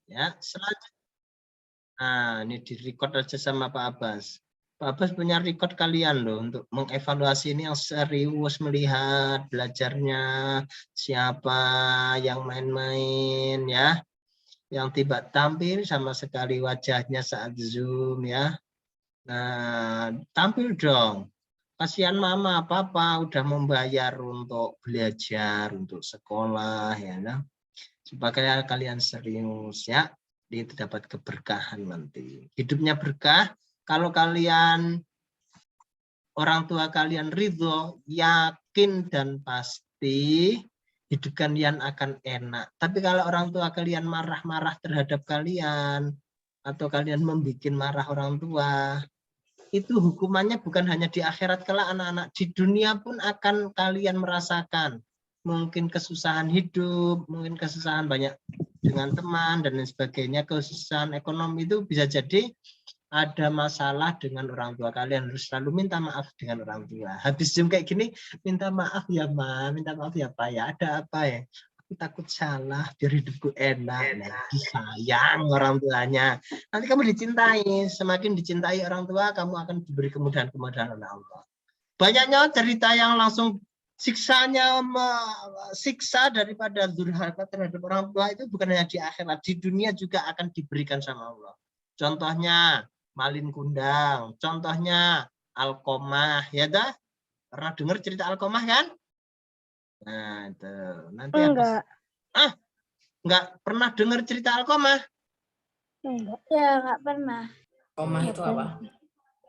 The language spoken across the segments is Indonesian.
Ya, selanjutnya. Nah, ini di-record aja sama Pak Abbas. Pak Abbas punya record kalian loh untuk mengevaluasi ini yang serius, melihat belajarnya siapa yang main-main ya, yang tidak tampil sama sekali wajahnya saat Zoom ya. Nah, tampil dong. Kasihan mama, papa udah membayar untuk belajar, untuk sekolah ya. Nah, supaya kalian serius ya, itu dapat keberkahan nanti. Hidupnya berkah kalau kalian orang tua kalian ridho, yakin dan pasti hidup kalian akan enak. Tapi kalau orang tua kalian marah-marah terhadap kalian atau kalian membuat marah orang tua, itu hukumannya bukan hanya di akhirat kelak anak-anak, di dunia pun akan kalian merasakan. Mungkin kesusahan hidup, mungkin kesusahan banyak dengan teman dan lain sebagainya, kesusahan ekonomi itu bisa jadi ada masalah dengan orang tua kalian, harus selalu minta maaf dengan orang tua. Habis Zoom kayak gini, minta maaf ya Ma, minta maaf ya Pak ya, ada apa ya? Aku takut salah, biar hidupku enak. Nah, disayang orang tuanya. Nanti kamu dicintai, semakin dicintai orang tua, kamu akan diberi kemudahan-kemudahan oleh Allah. Banyaknya cerita yang langsung siksanya siksa daripada durhaka terhadap orang tua itu bukan hanya di akhirat, di dunia juga akan diberikan sama Allah. Contohnya Malin Kundang, contohnya Alkomah, ya dah? Pernah dengar cerita Alkomah kan? Nah, itu nanti Enggak. Enggak pernah dengar cerita Alkomah? Enggak. Ya, enggak pernah. Alkomah itu apa?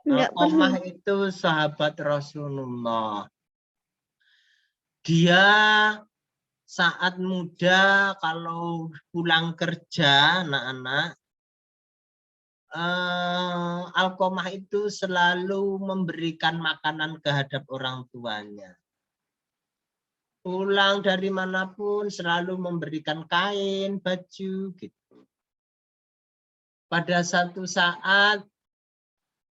Alkomah itu sahabat Rasulullah. Dia saat muda kalau pulang kerja, anak-anak, Alkomah itu selalu memberikan makanan kehadap orang tuanya. Pulang dari manapun selalu memberikan kain, baju, gitu. Pada satu saat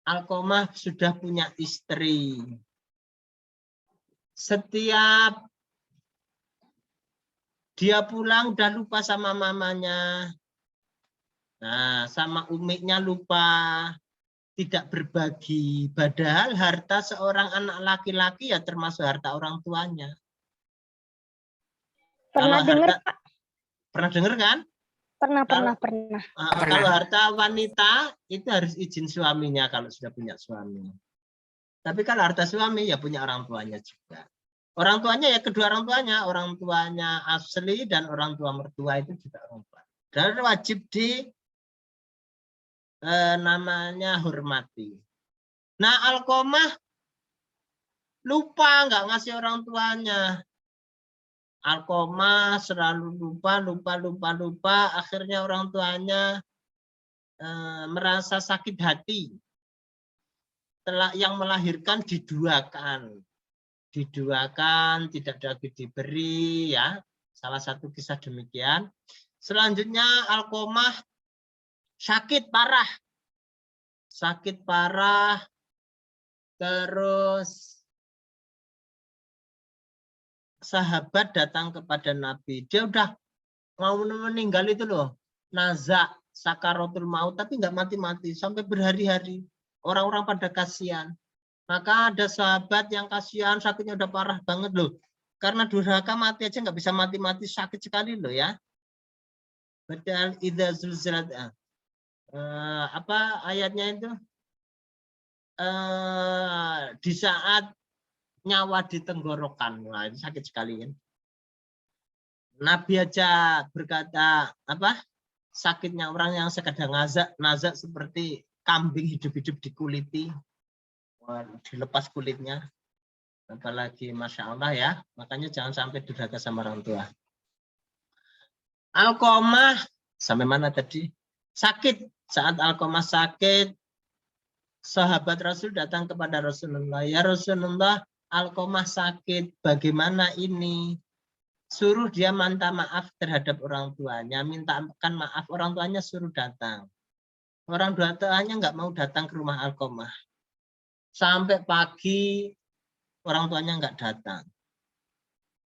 Alkomah sudah punya istri. Setiap dia pulang udah lupa sama mamanya. Nah, sama umiknya lupa. Tidak berbagi. Padahal harta seorang anak laki-laki ya termasuk harta orang tuanya. Pernah dengar, Pak? Pernah dengar kan? Pernah. Kalau harta wanita itu harus izin suaminya kalau sudah punya suami. Tapi kalau harta suami ya punya orang tuanya juga. Orang tuanya ya kedua orang tuanya asli dan orang tua mertua itu juga orang tua. Dan wajib namanya hormati. Nah, Alkomah lupa nggak ngasih orang tuanya. Alkomah selalu lupa. Akhirnya orang tuanya merasa sakit hati. Yang melahirkan diduakan, tidak lagi diberi ya. Salah satu kisah demikian. Selanjutnya Alkomah sakit parah, terus sahabat datang kepada Nabi. Dia udah mau meninggal itu loh, nazak sakaratul maut, tapi nggak mati-mati sampai berhari-hari. Orang-orang pada kasihan. Maka ada sahabat yang kasihan, sakitnya udah parah banget loh. Karena durhaka mati aja nggak bisa mati-mati, sakit sekali loh ya. Padahal idza zulzilat apa ayatnya itu? Di saat nyawa di tenggorokan, wah itu sakit sekali kan. Nabi aja berkata apa? Sakitnya orang yang sekadar nazak seperti kambing hidup-hidup dikuliti, dilepas kulitnya. Apalagi Masya Allah ya, makanya jangan sampai durhaka sama orang tua. Alkomah sampai mana tadi? Sakit. Saat Alkomah sakit, sahabat Rasul datang kepada Rasulullah. Ya Rasulullah, Alkomah sakit. Bagaimana ini? Suruh dia minta maaf terhadap orang tuanya. Mintakan maaf orang tuanya, suruh datang. Orang tuanya nggak mau datang ke rumah Alkomah. Sampai pagi orang tuanya nggak datang.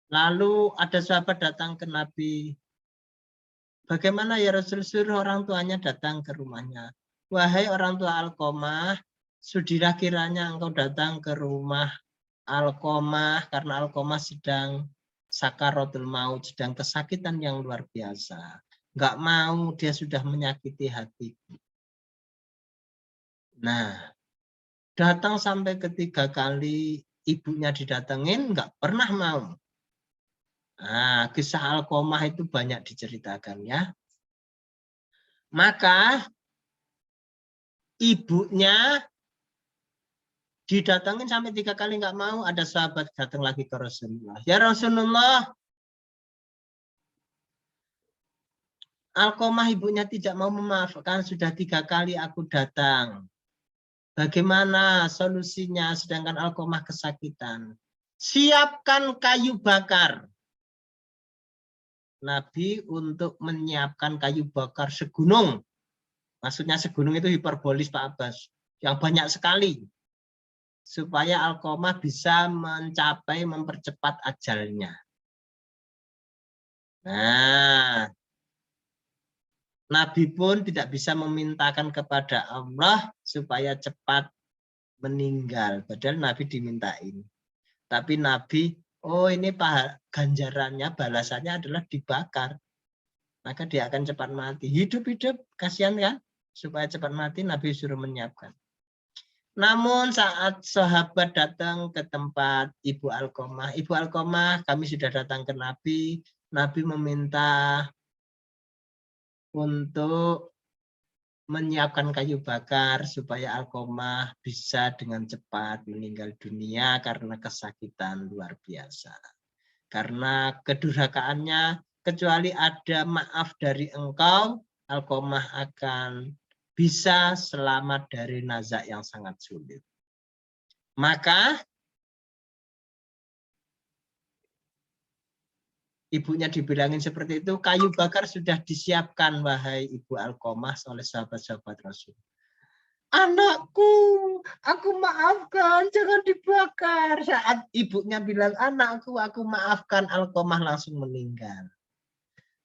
Lalu ada sahabat datang ke Nabi. Bagaimana ya Rasul? Suruh orang tuanya datang ke rumahnya. Wahai orang tua Alqomah, sudilah kiranya engkau datang ke rumah Alqomah karena Alqomah sedang sakaratul maut, sedang kesakitan yang luar biasa. Enggak mau, dia sudah menyakiti hatiku. Nah, datang sampai ketiga kali ibunya didatengin, enggak pernah mau. Nah, kisah Alqomah itu banyak diceritakan ya. Maka ibunya didatengin sampai 3 kali nggak mau, ada sahabat datang lagi ke Rasulullah. Ya Rasulullah, Alqomah ibunya tidak mau memaafkan, sudah 3 kali aku datang. Bagaimana solusinya sedangkan Alqomah kesakitan? Siapkan kayu bakar. Nabi untuk menyiapkan kayu bakar segunung. Maksudnya segunung itu hiperbolis Pak Abbas. Yang banyak sekali. Supaya Alqomah bisa mencapai, mempercepat ajalnya. Nah, Nabi pun tidak bisa memintakan kepada Allah supaya cepat meninggal. Padahal Nabi dimintain. Tapi Nabi, oh ini ganjarannya, balasannya adalah dibakar. Maka dia akan cepat mati. Hidup-hidup, kasihan kan? Supaya cepat mati, Nabi suruh menyiapkan. Namun saat sahabat datang ke tempat Ibu Alqomah, Ibu Alqomah, kami sudah datang ke Nabi. Nabi meminta untuk menyiapkan kayu bakar supaya Alqomah bisa dengan cepat meninggal dunia karena kesakitan luar biasa. Karena kedurhakaannya, kecuali ada maaf dari engkau, Alqomah akan bisa selamat dari nazak yang sangat sulit. Maka ibunya dibilangin seperti itu, kayu bakar sudah disiapkan wahai Ibu Alqomah oleh sahabat-sahabat Rasul. Anakku, aku maafkan, jangan dibakar. Saat ibunya bilang anakku, aku maafkan, Alqomah langsung meninggal.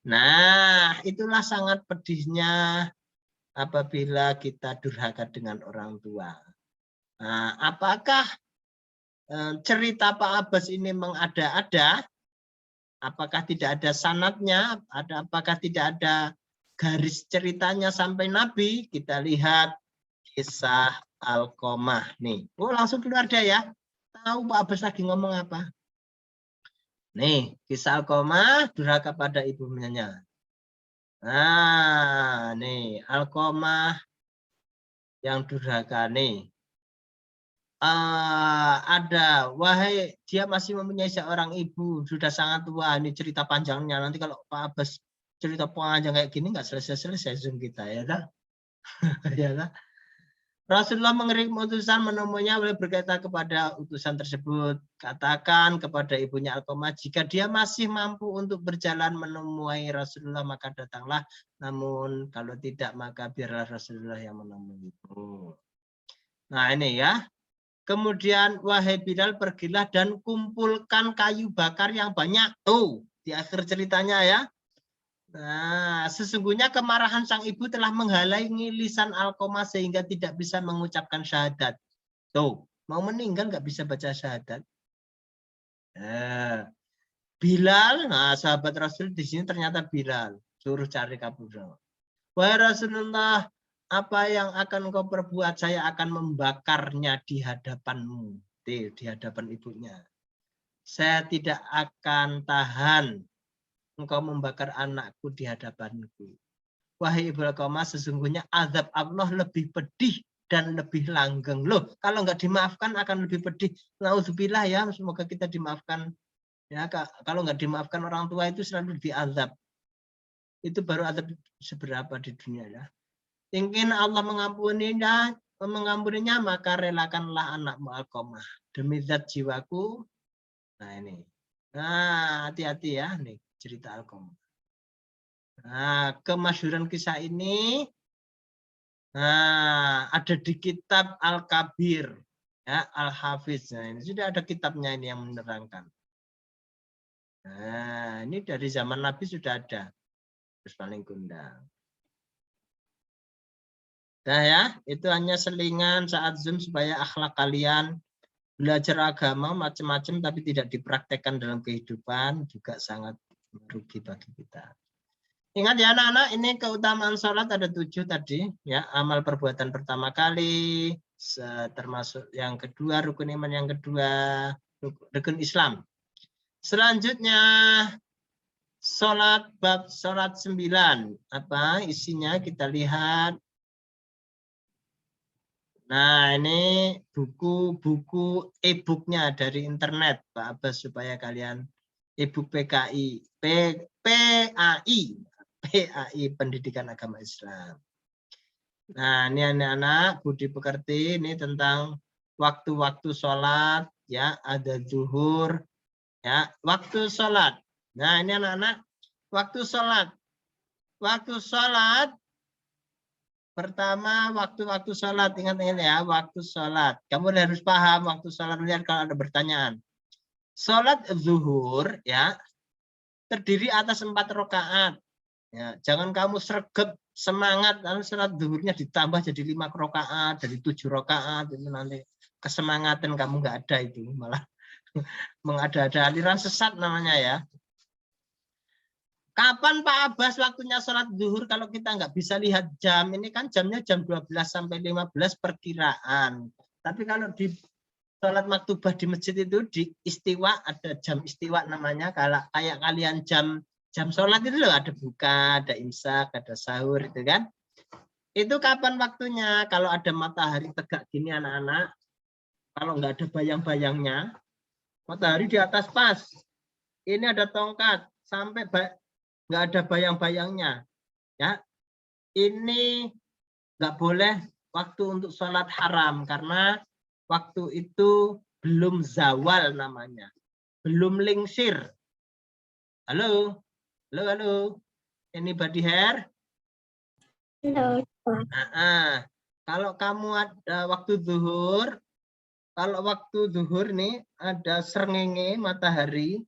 Nah, itulah sangat pedihnya apabila kita durhaka dengan orang tua. Nah, apakah cerita Pak Abbas ini mengada-ada? Apakah tidak ada sanadnya? Apakah tidak ada garis ceritanya sampai Nabi? Kita lihat kisah Alqomah nih. Oh, langsung keluar dia ya. Tahu Pak Abbas lagi ngomong apa? Nih, kisah Alqomah durhaka pada ibunya. Nah, nih Alqomah yang durhaka nih. Ada, wahai dia masih mempunyai seorang ibu, sudah sangat tua. Ini cerita panjangnya. Nanti kalau Pak Abbas cerita panjang kayak gini nggak selesai-selesai Zoom kita ya kan? Ya kan? Rasulullah mengirim utusan menemuinya oleh berkata kepada utusan tersebut, katakan kepada ibunya Alqomah, jika dia masih mampu untuk berjalan menemui Rasulullah maka datanglah, namun kalau tidak maka biarlah Rasulullah yang menemui ibu. Nah ini ya. Kemudian wahai Bilal pergilah dan kumpulkan kayu bakar yang banyak. Tuh di akhir ceritanya ya. Nah, sesungguhnya kemarahan sang ibu telah menghalangi lisan Alqomah sehingga tidak bisa mengucapkan syahadat. Tuh, mau meninggal nggak bisa baca syahadat. Bilal, nah sahabat Rasul di sini ternyata Bilal. Suruh cari kabur. Wahai Rasulullah, apa yang akan kau perbuat? Saya akan membakarnya di hadapanmu. Di hadapan ibunya. Saya tidak akan tahan engkau membakar anakku di hadapanku. Wahai Ibu Alqomah, sesungguhnya azab Allah lebih pedih dan lebih langgeng. Loh, kalau nggak dimaafkan akan lebih pedih. Nauzubillah ya, semoga kita dimaafkan. Ya, kalau nggak dimaafkan orang tua itu selalu diazab. Itu baru azab seberapa di dunia ya. Ingin Allah mengampuninya, maka relakanlah anakmu Alqomah. Demi zat jiwaku. Nah ini. Nah, hati-hati ya nih cerita Alqomah. Nah, kemasyhuran kisah ini ada di kitab Al-Kabir ya, Al-Hafiz. Nah, ini sudah ada kitabnya ini yang menerangkan. Nah, ini dari zaman Nabi sudah ada. Harus paling kondang. Nah ya, itu hanya selingan saat Zoom supaya akhlak kalian belajar agama macam-macam tapi tidak dipraktekkan dalam kehidupan juga sangat merugi bagi kita. Ingat ya anak-anak, ini keutamaan sholat ada 7 tadi ya, amal perbuatan pertama kali, termasuk yang kedua, rukun iman yang kedua, rukun Islam. Selanjutnya sholat bab sholat 9. Apa isinya kita lihat. Nah, ini buku e-booknya dari internet, Pak Abbas, supaya kalian e-book PKI, PAI, Pendidikan Agama Islam. Nah, ini anak-anak budi pekerti, ini tentang waktu-waktu sholat, ya, ada zuhur, ya, waktu sholat. Nah, ini anak-anak, waktu sholat. Waktu sholat. Pertama, waktu-waktu sholat. Ingat-ingat ya, waktu sholat. Kamu harus paham waktu sholat. Lihat kalau ada pertanyaan. Sholat zuhur, ya, terdiri atas 4 rakaat. Ya, jangan kamu sregep semangat, lalu sholat zuhurnya ditambah jadi 5 rakaat, jadi 7 rakaat. Itu nanti kesemangatan kamu nggak ada itu. Malah mengada-ada, aliran sesat namanya ya. Kapan Pak Abbas waktunya sholat zuhur kalau kita nggak bisa lihat jam? Ini kan jamnya jam 12 sampai 15 perkiraan. Tapi kalau di sholat maktubah di masjid itu di istiwa, ada jam istiwa namanya. Kalau kayak kalian jam sholat itu loh, ada buka, ada imsak, ada sahur itu kan. Itu kapan waktunya? Kalau ada matahari tegak gini anak-anak, kalau nggak ada bayang-bayangnya, matahari di atas pas. Ini ada tongkat sampai nggak ada bayang-bayangnya, ya. Ini nggak boleh waktu untuk sholat haram karena waktu itu belum zawal namanya, belum lingsir. Halo, halo, halo. Anybody here? Halo. Kalau kamu ada waktu zuhur, kalau waktu zuhur nih ada srengenge matahari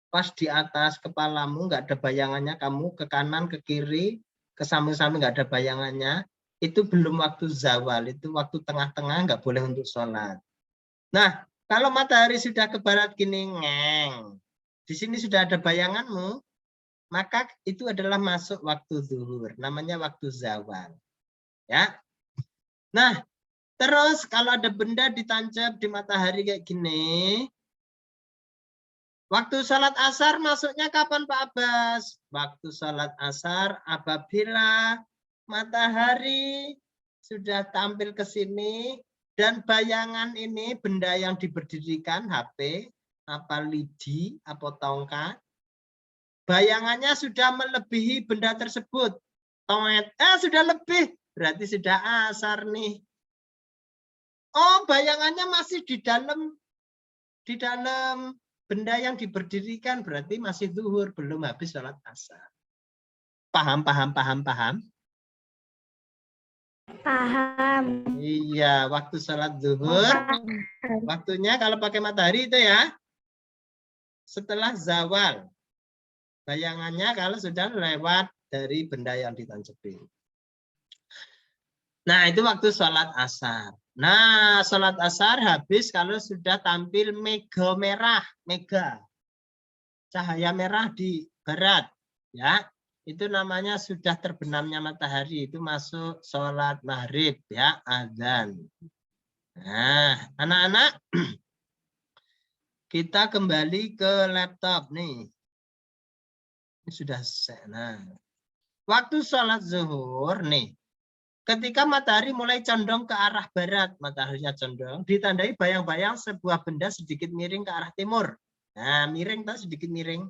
pas di atas kepalamu, nggak ada bayangannya, kamu ke kanan, ke kiri, ke samping-samping nggak ada bayangannya, itu belum waktu zawal, itu waktu tengah-tengah, nggak boleh untuk sholat. Nah, kalau matahari sudah ke barat gini, ngeng, di sini sudah ada bayanganmu, maka itu adalah masuk waktu zuhur, namanya waktu zawal. Ya. Nah, terus kalau ada benda ditancap di matahari kayak gini, waktu sholat asar masuknya kapan Pak Abbas? Waktu sholat asar apabila matahari sudah tampil ke sini dan bayangan ini benda yang diberdirikan HP, apa lidi, apa tongkat, bayangannya sudah melebihi benda tersebut. Sudah lebih, berarti sudah asar nih. Oh, bayangannya masih di dalam benda yang diberdirikan, berarti masih zuhur, belum habis sholat asar. Paham? Paham. Iya, waktu sholat zuhur, waktunya kalau pakai matahari itu ya, setelah zawal. Bayangannya kalau sudah lewat dari benda yang ditancepi. Nah, itu waktu sholat asar. Nah, sholat asar habis kalau sudah tampil mega merah, cahaya merah di barat, ya, itu namanya sudah terbenamnya matahari, itu masuk sholat maghrib, ya, azan. Nah, anak-anak, kita kembali ke laptop nih. Ini sudah selesai. Nah, waktu sholat zuhur nih. Ketika matahari mulai condong ke arah barat, mataharinya condong, ditandai bayang-bayang sebuah benda sedikit miring ke arah timur. Nah, miring tak sedikit miring.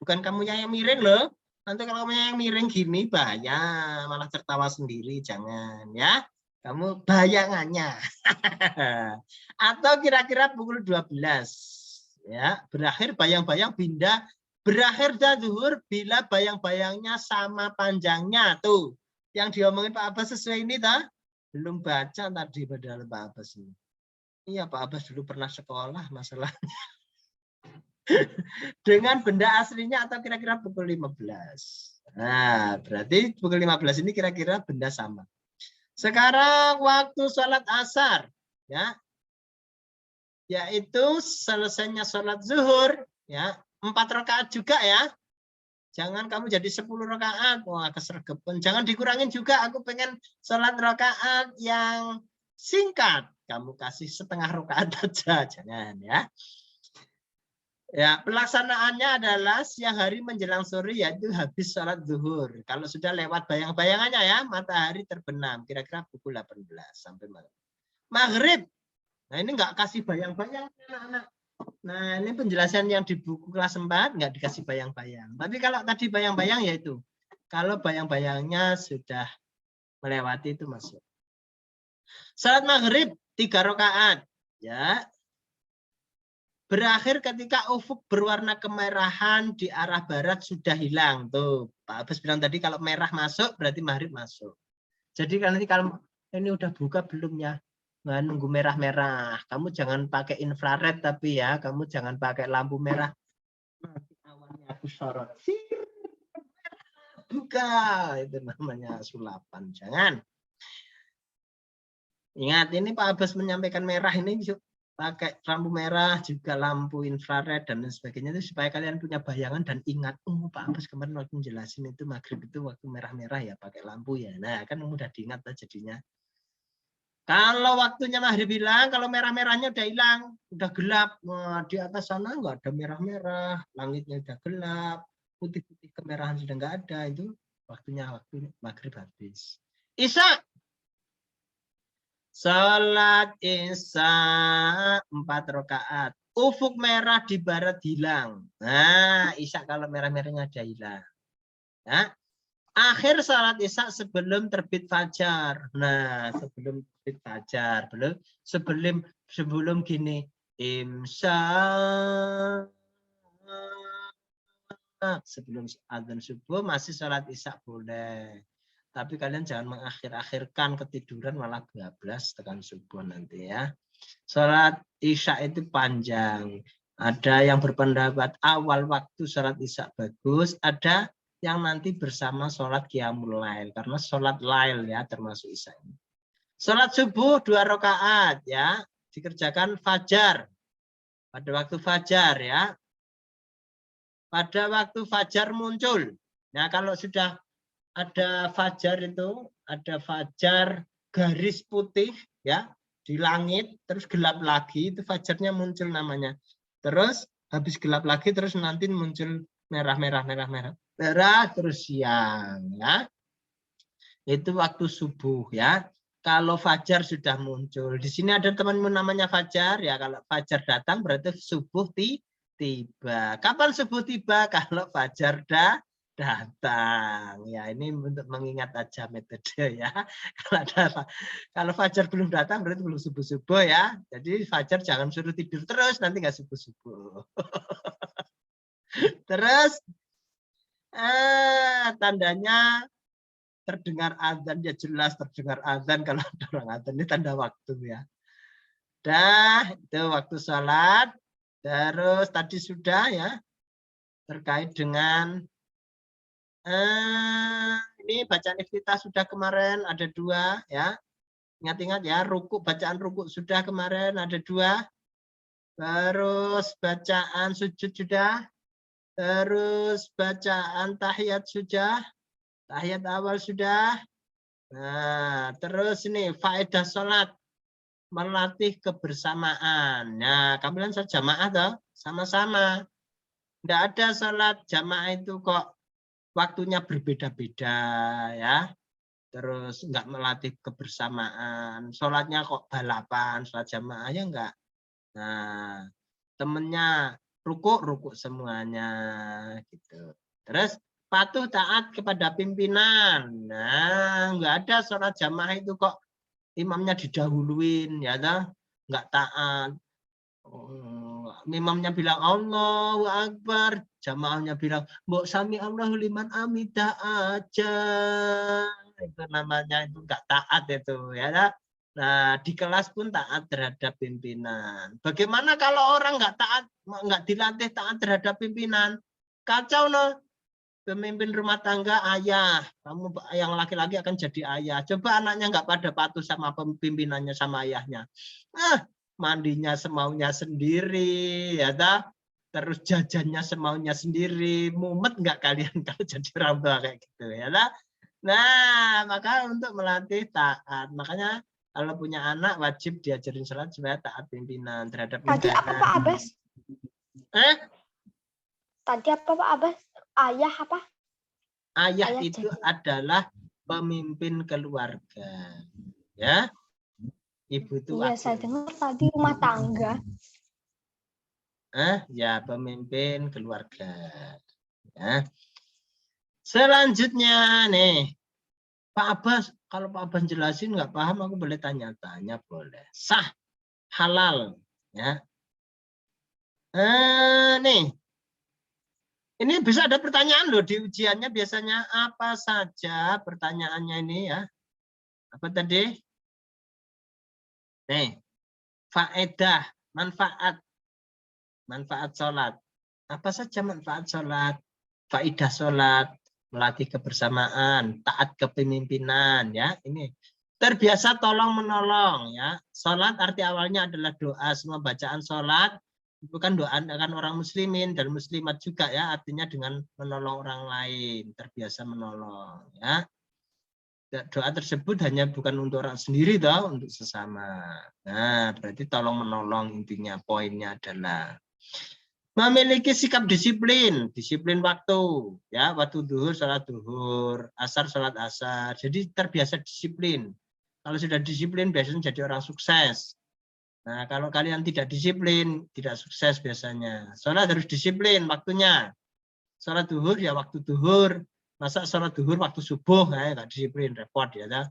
Bukan kamunya yang miring loh. Nanti kalau kamunya yang miring gini bahaya, malah tertawa sendiri, jangan ya. Kamu bayangannya. Atau kira-kira pukul 12. Ya, berakhir bayang-bayang pindah, berakhir zuhur bila bayang-bayangnya sama panjangnya tuh. Yang diomongin Pak Abbas sesuai ini tak? Belum baca tadi padahal Pak Abbas ini. Iya, Pak Abbas dulu pernah sekolah masalahnya. Dengan benda aslinya atau kira-kira pukul 15. Nah, berarti pukul 15 ini kira-kira benda sama. Sekarang waktu sholat asar, ya, yaitu selesainya sholat zuhur, ya, 4 rakaat juga ya. Jangan kamu jadi 10 rakaat, wah kesergepan. Jangan dikurangin juga, aku pengen sholat rakaat yang singkat. Kamu kasih setengah rakaat aja, jangan ya. Ya, pelaksanaannya adalah siang hari menjelang sore, yaitu habis sholat zuhur. Kalau sudah lewat bayang-bayangannya ya, matahari terbenam, kira-kira pukul 18 sampai malam. Maghrib, nah ini nggak kasih bayang-bayang anak-anak. Nah ini penjelasan yang di buku kelas 4, nggak dikasih bayang-bayang. Tapi kalau tadi bayang-bayang yaitu, kalau bayang-bayangnya sudah melewati itu masuk. Salat maghrib 3 rakaat, ya. Berakhir ketika ufuk berwarna kemerahan di arah barat sudah hilang. Tuh, Pak Abbas bilang tadi kalau merah masuk berarti maghrib masuk. Jadi nanti kalau ini udah buka belum ya? Nggak nunggu merah-merah. Kamu jangan pakai infrared tapi ya, kamu jangan pakai lampu merah. Nanti awalnya aku sorot. Buka, itu namanya sulapan. Jangan. Ingat, ini Pak Abbas menyampaikan merah ini pakai lampu merah, juga lampu infrared dan lain sebagainya itu supaya kalian punya bayangan dan ingat, oh Pak Abbas kemarin waktu menjelasin itu maghrib itu waktu merah-merah ya pakai lampu ya. Nah kan mudah diingat lah jadinya. Kalau waktunya maghrib hilang, kalau merah-merahnya udah hilang, udah gelap, nah, di atas sana nggak ada merah-merah, langitnya udah gelap, putih-putih kemerahan sudah nggak ada, itu waktunya waktu maghrib habis. Isya. Salat Isya 4 rakaat. Ufuk merah di barat hilang. Nah, Isya kalau merah-merahnya ada hilang. Ya. Akhir salat Isya sebelum terbit fajar. Nah, sebelum terbit fajar, sebelum gini. Imsa sebelum adzan subuh masih salat Isya boleh. Tapi kalian jangan mengakhir-akhirkan ketiduran malah bablas tekan subuh nanti ya. Sholat Isya itu panjang. Ada yang berpendapat awal waktu sholat Isya bagus. Ada yang nanti bersama sholat Qiyamul Lail. Karena sholat Lail ya termasuk Isya ini. Sholat subuh 2 rakaat ya. Dikerjakan fajar. Pada waktu fajar ya. Pada waktu fajar muncul. Nah kalau sudah ada fajar itu, ada fajar garis putih ya di langit, terus gelap lagi, itu fajarnya muncul namanya. Terus habis gelap lagi, terus nanti muncul merah, terus siang ya. Itu waktu subuh ya. Kalau fajar sudah muncul, di sini ada temanmu namanya Fajar ya. Kalau fajar datang berarti subuh tiba. Kapan subuh tiba? Kalau fajar datang ya, ini untuk mengingat aja metode ya. Kalau fajar belum datang berarti belum subuh ya, jadi fajar jangan suruh tidur terus nanti nggak subuh. Terus tandanya terdengar azan ya, jelas terdengar azan. Kalau ada orang azan ini tanda waktu ya. Itu waktu sholat. Terus tadi sudah ya terkait dengan ini bacaan iftitah sudah kemarin ada 2 ya. Ingat-ingat ya, bacaan ruku sudah kemarin ada 2. Terus bacaan sujud sudah. Terus bacaan tahiyat sudah. Tahiyat awal sudah. Nah, terus ini faedah sholat melatih kebersamaan. Nah, kalian jamaah toh sama-sama. Tidak ada sholat jamaah itu kok waktunya berbeda-beda ya, terus nggak melatih kebersamaan, sholatnya kok balapan, sholat jamaah ya enggak. Nah temennya rukuk semuanya gitu. Terus patuh taat kepada pimpinan. Nah nggak ada sholat jamaah itu kok imamnya didahuluin ya toh, nggak taat. Imamnya bilang Allahu Akbar, jamaahnya bilang mbok sami Allahu liman hamidah aja. Itu namanya itu enggak taat itu ya. Nah, di kelas pun taat terhadap pimpinan. Bagaimana kalau orang enggak taat, enggak dilatih taat terhadap pimpinan? Kacau no. Pemimpin rumah tangga ayah, kamu yang laki-laki akan jadi ayah. Coba anaknya nggak pada patuh sama pimpinannya, sama ayahnya. Mandinya semaunya sendiri, ya dah. Terus jajannya semaunya sendiri. Mumet nggak kalian kalau jadi orang tua kayak gitu, ya dah. Nah, maka untuk melatih taat, makanya kalau punya anak wajib diajarin sholat supaya taat pimpinan terhadap Tadi apa Pak Abbas? Tadi apa Pak Abbas? Ayah apa? Ayah itu adalah pemimpin keluarga, ya. Ibu itu iya, saya dengar tadi rumah tangga. Ya, pemimpin keluarga. Ya. Selanjutnya nih, Pak Abbas, kalau Pak Abbas jelasin nggak paham, aku boleh tanya-tanya, boleh. Sah, halal, ya. Nih. Ini bisa ada pertanyaan loh di ujiannya, biasanya apa saja pertanyaannya ini ya. Apa tadi? Nih, faedah, manfaat sholat. Apa saja manfaat sholat? Faedah sholat, melatih kebersamaan, taat kepemimpinan ya. Ini terbiasa tolong menolong ya. Sholat arti awalnya adalah doa. Semua bacaan sholat bukan doa kan orang muslimin dan muslimat juga ya, artinya dengan menolong orang lain, terbiasa menolong ya. Doa tersebut hanya bukan untuk orang sendiri toh, untuk sesama. Nah, berarti tolong menolong, intinya poinnya adalah memiliki sikap disiplin, disiplin waktu ya, waktu duhur sholat duhur, asar sholat asar. Jadi terbiasa disiplin. Kalau sudah disiplin biasanya jadi orang sukses. Nah, kalau kalian tidak disiplin, tidak sukses biasanya. Sholat harus disiplin waktunya. Sholat duhur ya waktu duhur. Masa sholat duhur waktu subuh, nggak disiplin, repot ya. Nah,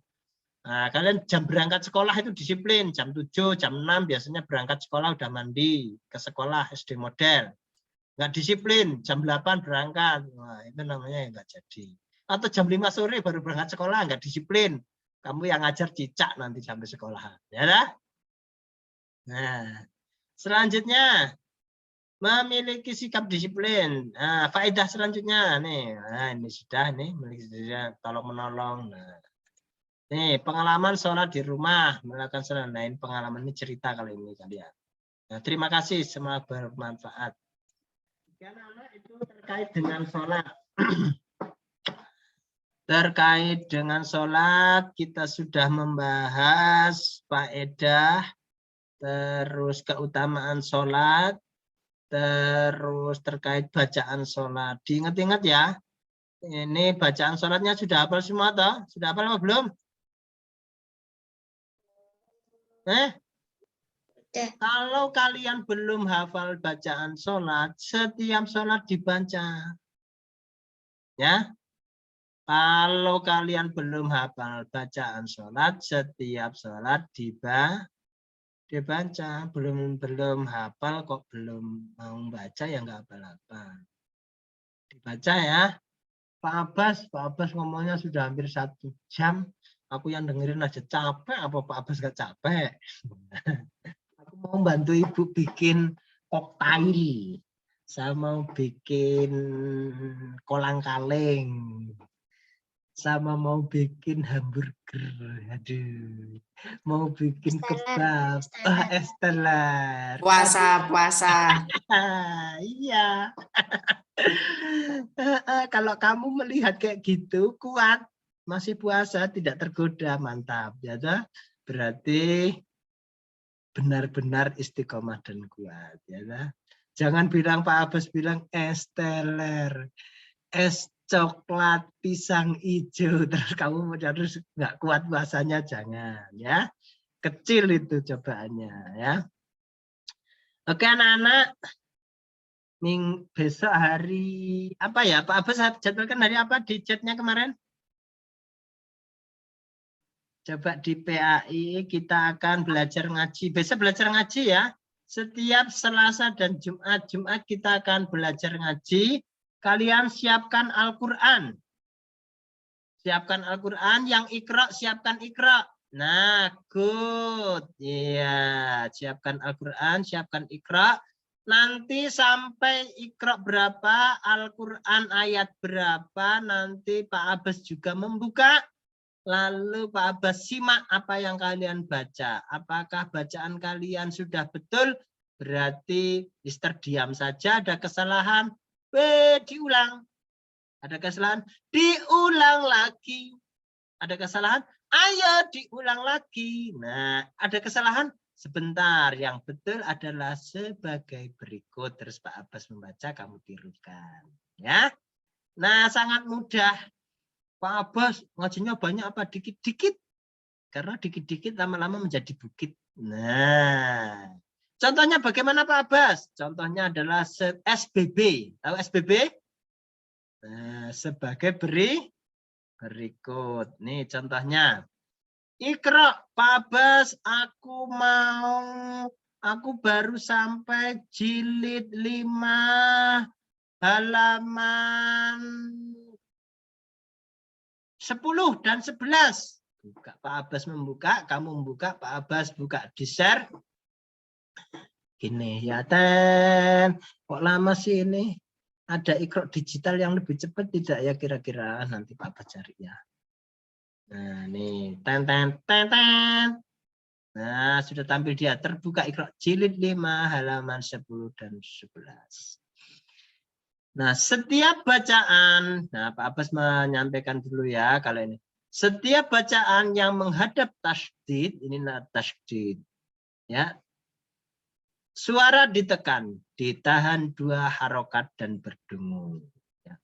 kalian jam berangkat sekolah itu disiplin. Jam 7, jam 6 biasanya berangkat sekolah udah mandi. Ke sekolah SD model. Nggak disiplin, jam 8 berangkat. Wah, itu namanya nggak jadi. Atau jam 5 sore baru berangkat sekolah, nggak disiplin. Kamu yang ngajar cicak nanti sampai sekolah. Ya dah? Nah, selanjutnya memiliki sikap disiplin. Nah, faedah selanjutnya nih. Nah, ini sudah nih, memiliki tolong menolong. Nah, nih pengalaman sholat di rumah, melakukan sholat lain, pengalaman ini cerita kali ini kalian. Nah, terima kasih, semoga bermanfaat. Itu terkait dengan sholat. Terkait dengan sholat, kita sudah membahas faedah, terus keutamaan sholat, terus terkait bacaan sholat. Diingat-ingat ya, ini bacaan sholatnya sudah hafal semua toh? Sudah hafal apa belum? Kalau kalian belum hafal bacaan sholat, setiap sholat dibaca. Ya, kalau kalian belum hafal bacaan sholat, setiap sholat dibaca. Belum hafal kok belum mau baca ya nggak hafal-hafal. Dibaca ya. Pak Abbas ngomongnya sudah hampir 1 jam. Aku yang dengerin aja capek. Apa Pak Abbas gak capek? Aku mau bantu ibu bikin koktail. Saya mau bikin kolang-kaling. Sama mau bikin hamburger. Aduh. Mau bikin kebab. Esteller. Puasa. Iya. Kalau kamu melihat kayak gitu, kuat. Masih puasa, tidak tergoda. Mantap. Ya, berarti benar-benar istiqomah dan kuat. Ya, jangan bilang Pak Abbas bilang esteller. Es coklat pisang hijau terus kamu harus nggak kuat puasanya, jangan ya, kecil itu cobaannya ya. Oke anak-anak, besok hari apa ya Pak Abbas jadwalkan hari apa di chatnya kemarin? Coba di PAI kita akan belajar ngaji, besok belajar ngaji ya, setiap Selasa dan Jumat kita akan belajar ngaji. Kalian siapkan Al-Quran. Siapkan Al-Quran, yang Iqra, siapkan Iqra. Nah, good. Iya, siapkan Al-Quran, siapkan Iqra. Nanti sampai Iqra berapa, Al-Quran ayat berapa, nanti Pak Abbas juga membuka. Lalu Pak Abbas simak apa yang kalian baca. Apakah bacaan kalian sudah betul? Berarti Mister diam saja, ada kesalahan. Diulang. Ada kesalahan? Diulang lagi. Ada kesalahan? Ayo diulang lagi. Nah, ada kesalahan? Sebentar, yang betul adalah sebagai berikut. Terus Pak Abbas membaca, kamu tirukan. Ya, nah sangat mudah. Pak Abbas ngajinya banyak apa? Dikit-dikit. Karena dikit-dikit lama-lama menjadi bukit. Nah, contohnya bagaimana Pak Abbas? Contohnya adalah SBB. Tahu SBB? Nah, sebagai berikut. Nih contohnya. Iqra, Pak Abbas, aku baru sampai jilid 5 halaman 10 dan 11. Buka, Pak Abbas membuka, kamu membuka, Pak Abbas buka, di-share. Gini ya, Ten. Kok lama sih ini? Ada Iqra digital yang lebih cepat tidak ya kira-kira? Nanti Pak Abbas cari ya. Nah, nih, ten. Nah, sudah tampil dia terbuka Iqra jilid 5 halaman 10 dan 11. Nah, setiap bacaan, nah Pak Abbas menyampaikan dulu ya kalau ini. Setiap bacaan yang menghadap tasydid, ini tasydid. Ya. Suara ditekan, ditahan 2 harokat dan berdengung. Ya.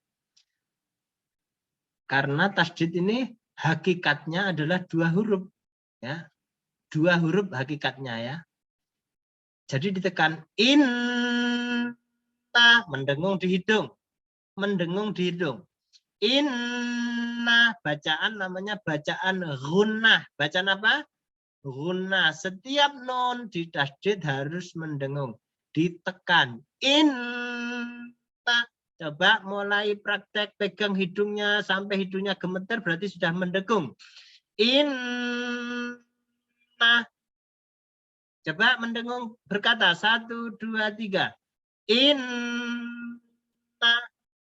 Karena tasydid ini hakikatnya adalah 2 huruf. Ya. 2 huruf hakikatnya ya. Jadi ditekan mendengung di hidung. Mendengung di hidung. Inna, bacaan namanya bacaan gunnah. Bacaan apa? Gunnah. Setiap nun di tasydid harus mendengung. Ditekan. Inna. Coba mulai praktek pegang hidungnya sampai hidungnya gemeter berarti sudah mendengung. Inna. Coba mendengung berkata 1, 2, 3. Inna.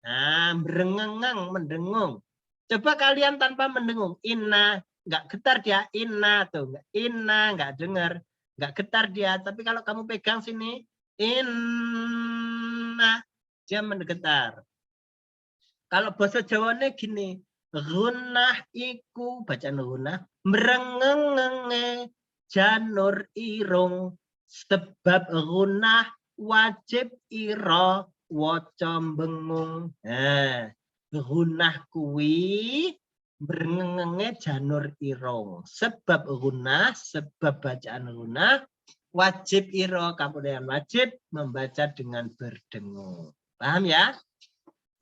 Nah, berengengang, mendengung. Coba kalian tanpa mendengung. Inna, nggak getar dia. Inna tuh, inna nggak dengar, nggak getar dia. Tapi kalau kamu pegang sini, inna, dia mengetar. Kalau bahasa Jawanya gini, gunnah iku, bacaan gunnah, merengengenge janur irung, sebab gunnah wajib iro waca bengung. Gunnah kuwi merengenge janur irung. Sebab gunnah, sebab bacaan gunnah, wajib iro, kamu dengan wajib membaca dengan berdengung. Paham ya?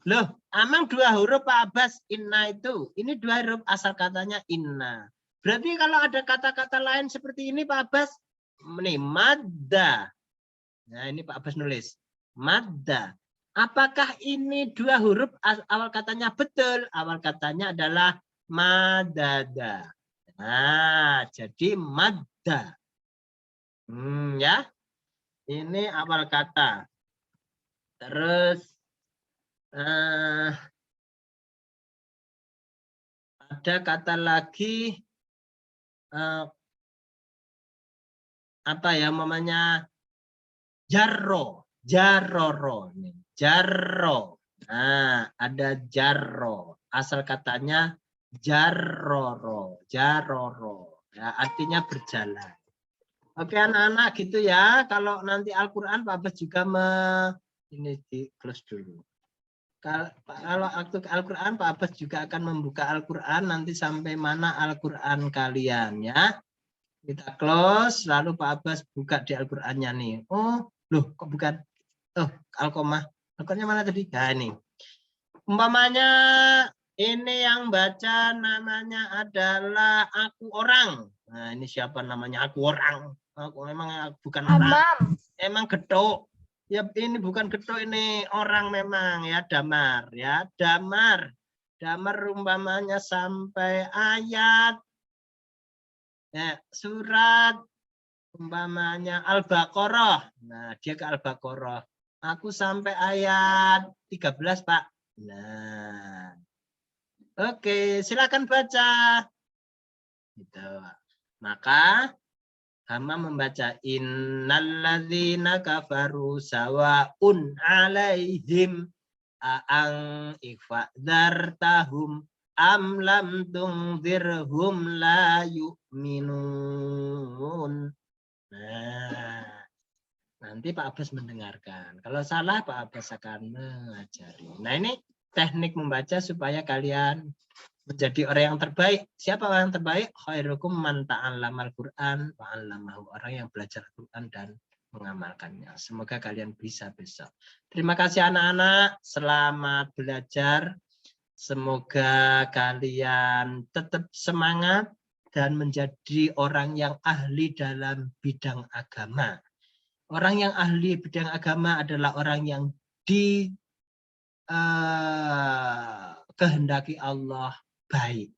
Loh, amang 2 huruf Pak Abbas, inna itu. Ini 2 huruf asal katanya inna. Berarti kalau ada kata-kata lain seperti ini Pak Abbas, ini madda. Nah ini Pak Abbas nulis. Madda. Apakah ini 2 huruf awal katanya betul? Awal katanya adalah madada. Nah, jadi madda. Ya. Ini awal kata. Terus ada kata lagi apa ya namanya jarro, jarroro, jarro. Nah, ada jarro. Asal katanya jarroro, jarroro. Ya, artinya berjalan. Oke anak-anak gitu ya. Kalau nanti Al-Quran Pak Abbas juga ini di close dulu. Kalau Al-Quran Pak Abbas juga akan membuka Al-Quran nanti sampai mana Al-Quran kalian ya. Kita close lalu Pak Abbas buka di Al-Qurannya nih. Oh loh kok bukan. Oh Al-Qamah. Al-Qurannya mana tadi? Nah ini. Umpamanya ini yang baca namanya adalah aku orang. Nah ini siapa namanya aku orang. Aku memang bukan orang. Emang gedok. Ya ini bukan gedok ini orang memang ya damar ya damar umpamanya sampai ayat ya, surat Umpamanya Al-Baqarah. Nah, dia ke Al-Baqarah. Aku sampai ayat 13, Pak. Nah. Oke, silakan baca. Gitu. Maka Hama membaca innalladzina kafaru sawaun alaihim aang ifadzartahum am lam tungzirhum la yu'minun. Nah, nanti Pak Abbas mendengarkan. Kalau salah Pak Abbas akan mengajari. Nah, ini teknik membaca supaya kalian menjadi orang yang terbaik. Siapa orang yang terbaik? Khairukum man ta'allamal Qur'an wa 'allamahu. Orang yang belajar Al-Qur'an dan mengamalkannya. Semoga kalian bisa besok. Terima kasih anak-anak. Selamat belajar. Semoga kalian tetap semangat dan menjadi orang yang ahli dalam bidang agama. Orang yang ahli bidang agama adalah orang yang kehendaki Allah baik.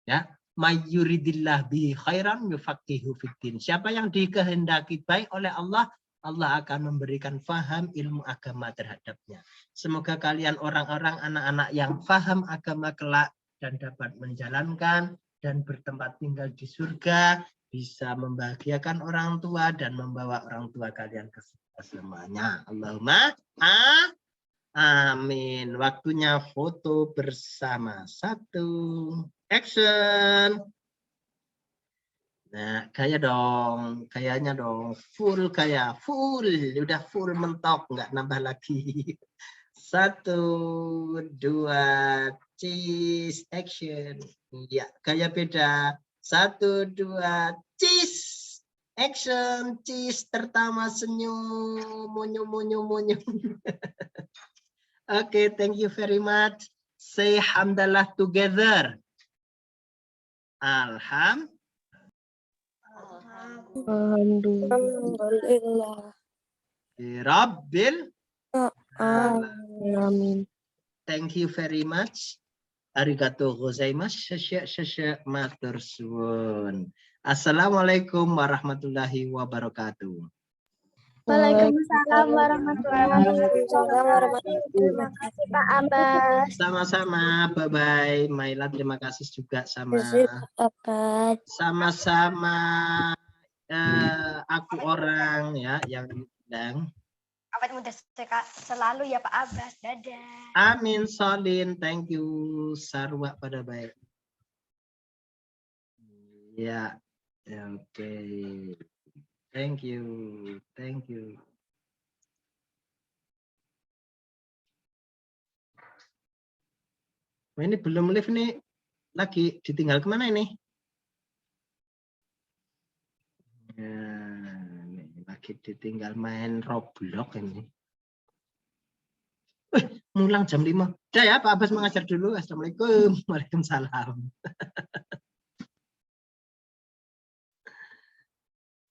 Ya, mayyuridillah bi khairan yufaqihu fiddin. Siapa yang dikehendaki baik oleh Allah, Allah akan memberikan faham ilmu agama terhadapnya. Semoga kalian orang-orang anak-anak yang faham agama kelak dan dapat menjalankan dan bertempat tinggal di surga, bisa membahagiakan orang tua dan membawa orang tua kalian ke surga semuanya. Allahumma amin. Waktunya foto bersama. 1, action. Nah, gaya dong. Gayanya dong. Full gaya. Full. Udah full mentok. Nggak nambah lagi. 1, 2, cheese. Action. Ya, gaya beda. 1, 2, cheese. Action. Cheese. Pertama senyum. Munyu. Okay, thank you very much. Say hamdalah together. Alhamdulillah. Rabbil. Amin. Thank you very much. Arigatou gozaimasu. Shasha matur suwun. Assalamualaikum warahmatullahi wabarakatuh. Waalaikumsalam warahmatullahi wabarakatuh. Terima kasih Pak Abbas. Sama-sama. Bye-bye. Maila, terima kasih juga sama-sama aku orang ya yang undang. Awet muda selalu ya Pak Abbas. Dadah. Amin Solin, thank you. Sarwa pada baik. Ya, oke. Thank you. Oh, ini belum live nih, lagi ditinggal kemana ini? Ya, ini lagi ditinggal main Roblox ini. Mulang jam 5. Udah ya, Pak Abbas mengajar dulu. Assalamualaikum. Waalaikumsalam.